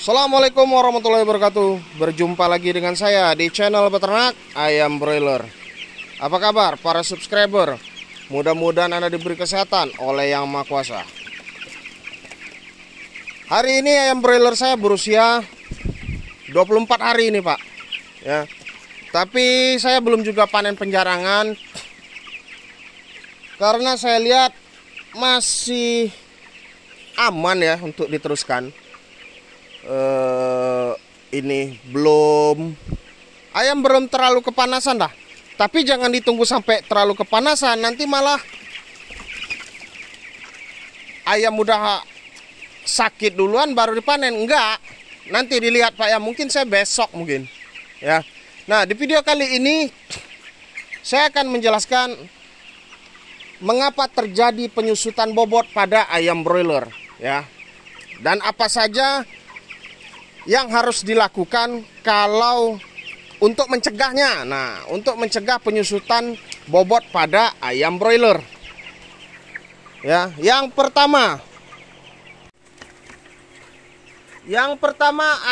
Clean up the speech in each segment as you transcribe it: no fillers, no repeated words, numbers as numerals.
Assalamualaikum warahmatullahi wabarakatuh. Berjumpa lagi dengan saya di channel peternak ayam broiler. Apa kabar para subscriber? Mudah-mudahan Anda diberi kesehatan oleh Yang Maha Kuasa. Hari ini ayam broiler saya berusia 24 hari ini, Pak. Ya. Tapi saya belum juga panen penjarangan karena saya lihat masih aman ya untuk diteruskan. Ini ayam belum terlalu kepanasan dah. Tapi jangan ditunggu sampai terlalu kepanasan, nanti malah ayam udah sakit duluan baru dipanen. Enggak, nanti dilihat Pak ya, mungkin saya besok mungkin ya. Nah, di video kali ini saya akan menjelaskan mengapa terjadi penyusutan bobot pada ayam broiler ya, dan apa saja yang harus dilakukan kalau untuk mencegahnya. Nah, untuk mencegah penyusutan bobot pada ayam broiler ya, yang pertama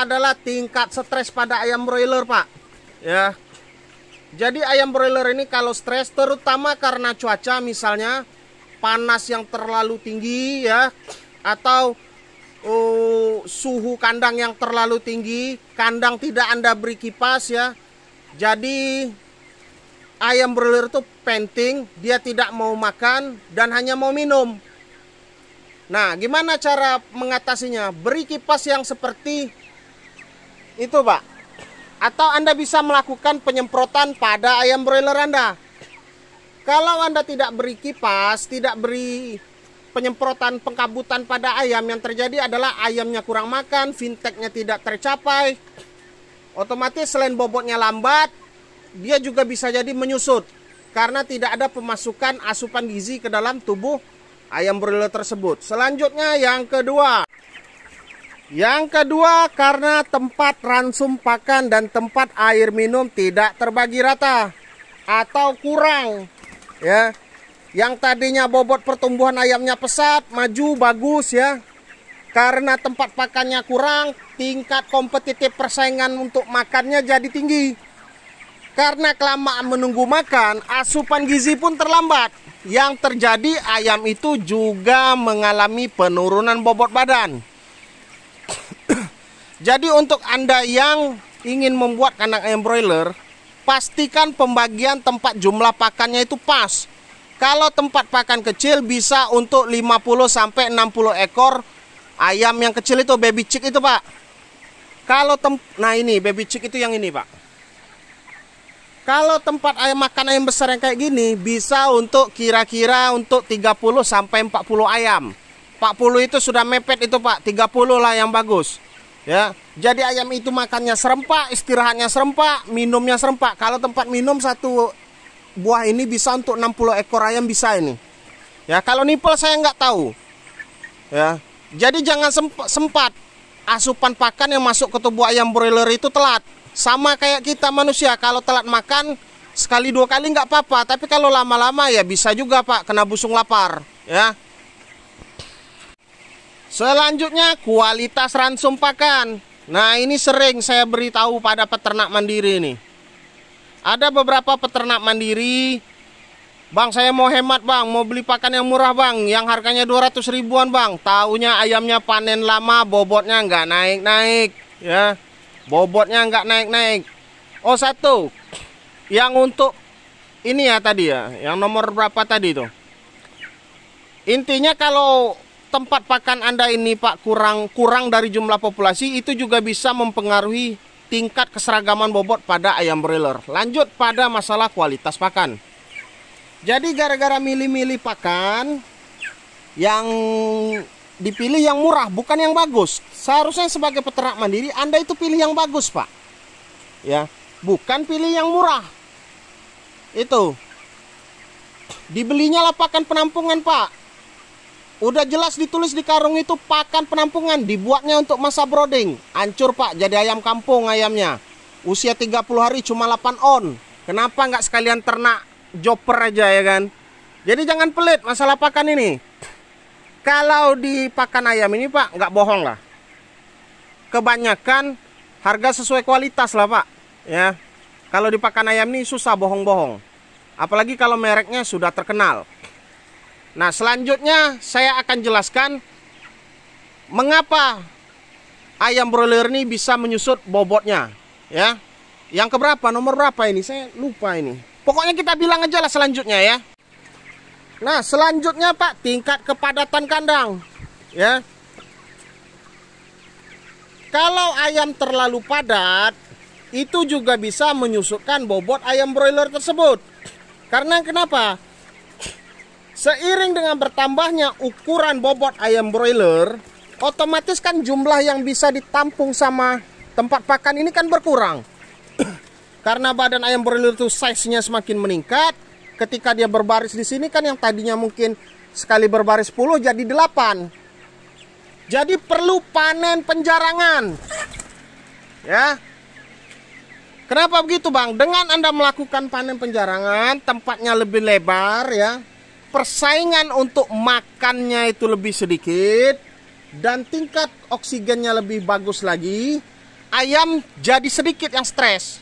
adalah tingkat stres pada ayam broiler, Pak ya. Jadi ayam broiler ini kalau stres, terutama karena cuaca, misalnya panas yang terlalu tinggi ya, atau suhu kandang yang terlalu tinggi, kandang tidak Anda beri kipas ya. Jadi ayam broiler itu panting, dia tidak mau makan dan hanya mau minum. Nah, gimana cara mengatasinya? Beri kipas yang seperti itu, Pak. Atau Anda bisa melakukan penyemprotan pada ayam broiler Anda. Kalau Anda tidak beri kipas, tidak beri penyemprotan pengkabutan pada ayam, yang terjadi adalah ayamnya kurang makan, vinteknya tidak tercapai. Otomatis selain bobotnya lambat, dia juga bisa jadi menyusut karena tidak ada pemasukan asupan gizi ke dalam tubuh ayam broiler tersebut. Selanjutnya yang kedua, karena tempat ransum pakan dan tempat air minum tidak terbagi rata atau kurang ya. Yang tadinya bobot pertumbuhan ayamnya pesat, maju, bagus ya, karena tempat pakannya kurang, tingkat kompetitif persaingan untuk makannya jadi tinggi. Karena kelamaan menunggu makan, asupan gizi pun terlambat. Yang terjadi, ayam itu juga mengalami penurunan bobot badan. Jadi untuk Anda yang ingin membuat kandang ayam broiler, pastikan pembagian tempat jumlah pakannya itu pas. Kalau tempat pakan kecil bisa untuk 50 sampai 60 ekor ayam yang kecil itu, baby chick itu, Pak. Nah ini baby chick itu yang ini, Pak. Kalau tempat ayam makan ayam besar yang kayak gini bisa untuk kira-kira untuk 30 sampai 40 ayam. 40 itu sudah mepet itu, Pak. 30 lah yang bagus. Ya. Jadi ayam itu makannya serempak, istirahatnya serempak, minumnya serempak. Kalau tempat minum satu buah ini bisa untuk 60 ekor ayam bisa ini. Ya, kalau nipel saya nggak tahu. Ya. Jadi jangan sempat asupan pakan yang masuk ke tubuh ayam broiler itu telat. Sama kayak kita manusia, kalau telat makan sekali dua kali nggak apa-apa, tapi kalau lama-lama ya bisa juga, Pak, kena busung lapar, ya. Selanjutnya kualitas ransum pakan. Nah, ini sering saya beritahu pada peternak mandiri nih. Ada beberapa peternak mandiri, Bang, saya mau hemat, Bang, mau beli pakan yang murah, Bang, yang harganya 200 ribuan, Bang. Taunya ayamnya panen lama, bobotnya nggak naik-naik, ya. Bobotnya nggak naik-naik. Oh, satu, yang untuk ini ya tadi ya, yang nomor berapa tadi tuh? Intinya kalau tempat pakan Anda ini, Pak, kurang dari jumlah populasi, itu juga bisa mempengaruhi tingkat keseragaman bobot pada ayam broiler. Lanjut pada masalah kualitas pakan. Jadi gara-gara milih-milih pakan, yang dipilih yang murah, bukan yang bagus. Seharusnya sebagai peternak mandiri Anda itu pilih yang bagus, Pak. Ya, bukan pilih yang murah. Itu. Dibelinya lah pakan penampungan, Pak. Udah jelas ditulis di karung itu pakan penampungan, dibuatnya untuk masa brooding. Hancur, Pak, jadi ayam kampung ayamnya. Usia 30 hari cuma 8 on. Kenapa nggak sekalian ternak joper aja ya kan? Jadi jangan pelit masalah pakan ini. Kalau di pakan ayam ini, Pak, nggak bohong lah. kebanyakan harga sesuai kualitas lah Pak. Ya, kalau di pakan ayam ini susah bohong-bohong. Apalagi kalau mereknya sudah terkenal. Nah, selanjutnya saya akan jelaskan mengapa ayam broiler ini bisa menyusut bobotnya. Ya, yang keberapa? Nomor berapa ini? Saya lupa ini. Pokoknya kita bilang aja lah selanjutnya ya. Nah, selanjutnya Pak, tingkat kepadatan kandang. Ya, kalau ayam terlalu padat, itu juga bisa menyusutkan bobot ayam broiler tersebut. Karena kenapa? Seiring dengan bertambahnya ukuran bobot ayam broiler, otomatis kan jumlah yang bisa ditampung sama tempat pakan ini kan berkurang. Karena badan ayam broiler itu size-nya semakin meningkat, ketika dia berbaris di sini kan yang tadinya mungkin sekali berbaris 10 jadi 8. Jadi perlu panen penjarangan. Ya. Kenapa begitu Bang? Dengan Anda melakukan panen penjarangan, tempatnya lebih lebar ya. Persaingan untuk makannya itu lebih sedikit dan tingkat oksigennya lebih bagus lagi. Ayam jadi sedikit yang stres.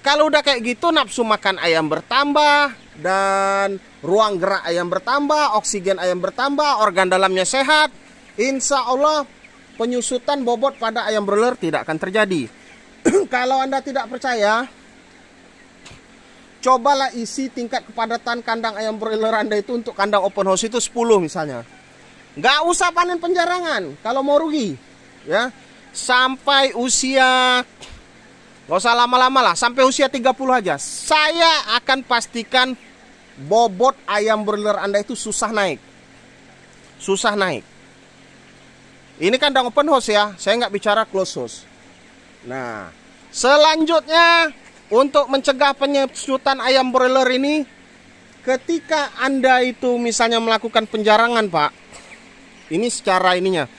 Kalau udah kayak gitu, nafsu makan ayam bertambah dan ruang gerak ayam bertambah, oksigen ayam bertambah, organ dalamnya sehat. Insya Allah penyusutan bobot pada ayam broiler tidak akan terjadi. Kalau Anda tidak percaya, cobalah isi tingkat kepadatan kandang ayam broiler Anda itu untuk kandang open house itu 10 misalnya. Nggak usah panen penjarangan kalau mau rugi. Ya, sampai usia, nggak usah lama-lama lah, sampai usia 30 aja. Saya akan pastikan bobot ayam broiler Anda itu susah naik. Susah naik. Ini kandang open house ya, saya nggak bicara close house. Nah, selanjutnya untuk mencegah penyusutan ayam broiler ini, ketika Anda itu misalnya melakukan penjarangan Pak, ini secara ininya,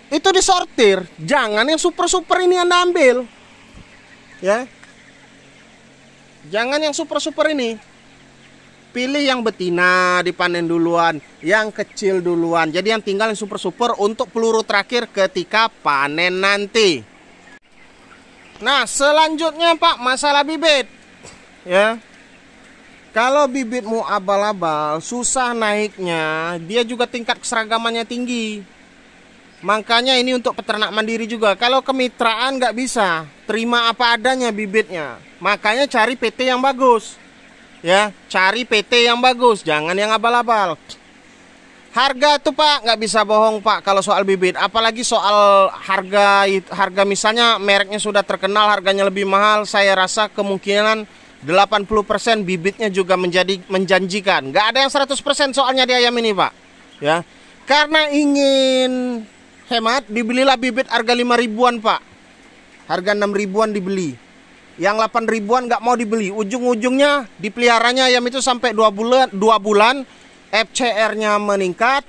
itu disortir, jangan yang super-super ini Anda ambil. Ya, jangan yang super-super ini. Pilih yang betina dipanen duluan, yang kecil duluan. Jadi yang tinggal yang super-super untuk peluru terakhir ketika panen nanti. Nah, selanjutnya Pak, masalah bibit. Ya. Kalau bibitmu abal-abal, susah naiknya, dia juga tingkat keseragamannya tinggi. Makanya ini untuk peternak mandiri juga. Kalau kemitraan nggak bisa, terima apa adanya bibitnya. Makanya cari PT yang bagus. Ya, cari PT yang bagus, jangan yang abal-abal. Harga itu Pak, nggak bisa bohong Pak kalau soal bibit. Apalagi soal harga misalnya mereknya sudah terkenal, harganya lebih mahal. Saya rasa kemungkinan 80% bibitnya juga menjanjikan. Nggak ada yang 100% soalnya di ayam ini Pak. Ya, karena ingin hemat, dibelilah bibit harga 5 ribuan Pak. Harga 6 ribuan dibeli. Yang 8 ribuan nggak mau dibeli. Ujung-ujungnya dipeliharanya ayam itu sampai 2 bulan, FCR-nya meningkat,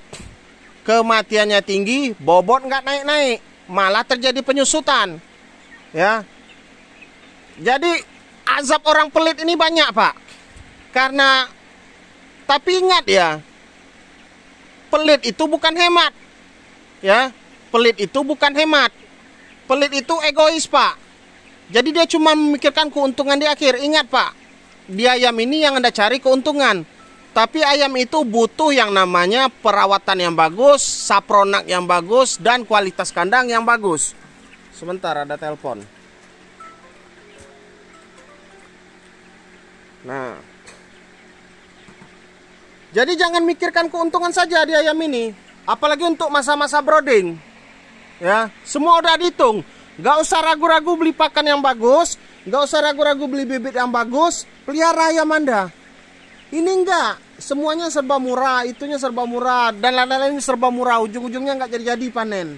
kematiannya tinggi, bobot nggak naik-naik, malah terjadi penyusutan. Ya, jadi azab orang pelit ini banyak Pak. Karena, tapi ingat ya, pelit itu bukan hemat. Ya, pelit itu bukan hemat. Pelit itu egois Pak. Jadi dia cuma memikirkan keuntungan di akhir. Ingat Pak, di ayam ini yang Anda cari keuntungan. Tapi ayam itu butuh yang namanya perawatan yang bagus, sapronak yang bagus, dan kualitas kandang yang bagus. Sebentar, ada telepon. Nah, jadi jangan mikirkan keuntungan saja di ayam ini. Apalagi untuk masa-masa brooding. Ya, semua udah dihitung. Gak usah ragu-ragu beli pakan yang bagus, gak usah ragu-ragu beli bibit yang bagus, pelihara ayam Anda. Ini enggak, semuanya serba murah, itunya serba murah, dan lain-lain serba murah, ujung-ujungnya nggak jadi panen.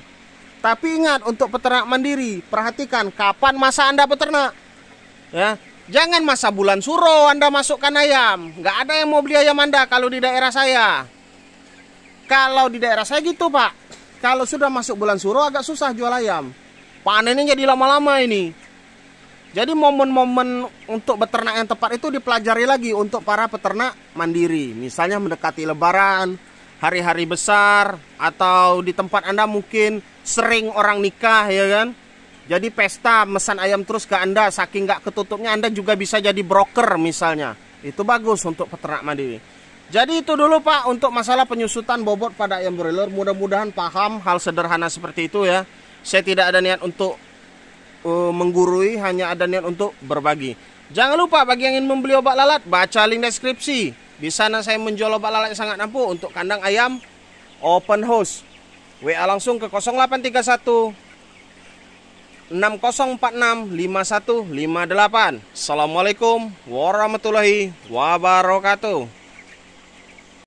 Tapi ingat, untuk peternak mandiri, perhatikan kapan masa Anda beternak. Ya, jangan masa bulan suro Anda masukkan ayam. Nggak ada yang mau beli ayam Anda kalau di daerah saya. Kalau di daerah saya gitu Pak, kalau sudah masuk bulan suro agak susah jual ayam. Panennya jadi lama-lama ini. Jadi momen-momen untuk beternak yang tepat itu dipelajari lagi untuk para peternak mandiri. Misalnya mendekati lebaran, hari-hari besar, atau di tempat Anda mungkin sering orang nikah, ya kan? Jadi pesta mesan ayam terus ke Anda, saking nggak ketutupnya Anda juga bisa jadi broker misalnya. Itu bagus untuk peternak mandiri. Jadi itu dulu Pak untuk masalah penyusutan bobot pada ayam broiler. Mudah-mudahan paham hal sederhana seperti itu ya. Saya tidak ada niat untuk menggurui, hanya ada niat untuk berbagi. Jangan lupa bagi yang ingin membeli obat lalat, baca link deskripsi. Di sana saya menjual obat lalat yang sangat ampuh untuk kandang ayam open house. WA langsung ke 0831 6046 5158. Assalamualaikum warahmatullahi wabarakatuh.